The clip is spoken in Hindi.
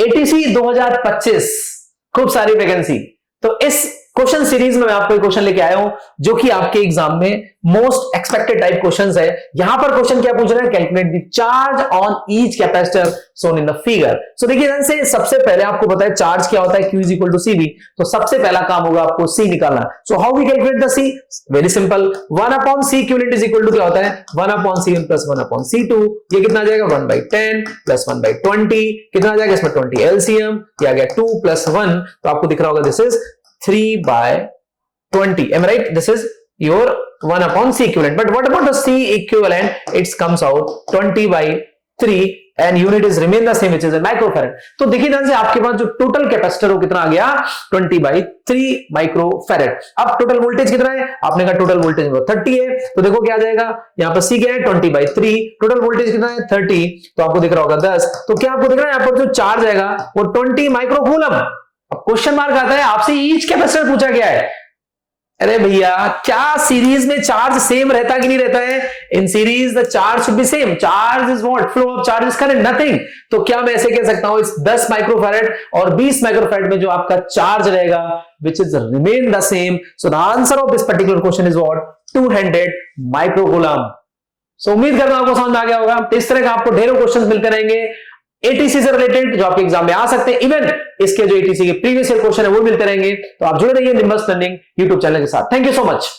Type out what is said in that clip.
एटीसी 2025 खूब सारी वैकेंसी। तो इस क्वेश्चन सीरीज में मैं आपको एक क्वेश्चन लेके आया हूं जो कि आपके एग्जाम में मोस्ट एक्सपेक्टेड टाइप क्वेश्चंस है। यहां पर क्वेश्चन क्या पूछ रहे हैं, calculate the charge on each capacitor shown in the figure. So देखिए ध्यान से, सबसे पहले आपको पता है चार्ज क्या होता है, Q is equal to CV। तो सबसे पहला काम होगा आपको C निकालना। So how we calculate the C, very simple, 1 upon C equivalent is equal to क्या होता है 1 upon C1 plus 1 upon C2। ये कितना आ जाएगा 1/10 प्लस 1/20, कितना आ जाएगा इसमें 20 LCM, ये आ गया 2 प्लस 1, तो आपको दिख रहा होगा this is 3/20. Am I right? This is your 1 upon C equivalent. But what about the C equivalent? It comes out 20/3 and unit is remain the same, which is a microfarad. तो देखिए ध्यान से, आपके पास जो टोटल कैपेसिटर वो कितना आ गया 20/3 माइक्रोफैरेड। अब टोटल वोल्टेज कितना है, आपने कहा टोटल वोल्टेज 30 है, तो देखो क्या आ जाएगा, यहाँ पर C क्या है 20/3, टोटल वोल्टेज कितना है 30, तो आपको दिख रहा होगा 10। तो क्या आपको दिख रहा है यहाँ पर जो चार्ज आएगा वो 20 माइक्रोकूलम। अब क्वेश्चन मार्क आता है, आपसे ईच कैपेसिटर पूछा गया है। अरे भैया, क्या सीरीज में चार्ज सेम रहता कि नहीं रहता है? In series the charge should be same. Charge is what, flow of charge is current, nothing. तो क्या मैं ऐसे कह सकता हूं, इस 10 माइक्रोफैरेड और 20 माइक्रोफैरेड में जो आपका चार्ज रहेगा which is remain the same. So the answer of this particular question is what 200 microcoulomb. So उम्मीद करता हूं आपको समझ में आ गया होगा। तो इस तरह का आपको ढेरों क्वेश्चन मिलते रहेंगे एटीसी से रिलेटेड जो आपके एग्जाम में आ सकते हैं। इवन इसके जो एटीसी के प्रीवियस ईयर क्वेश्चन है वो मिलते रहेंगे। तो आप जुड़े रहिए निम्बस लर्निंग यूट्यूब चैनल के साथ। Thank you so much.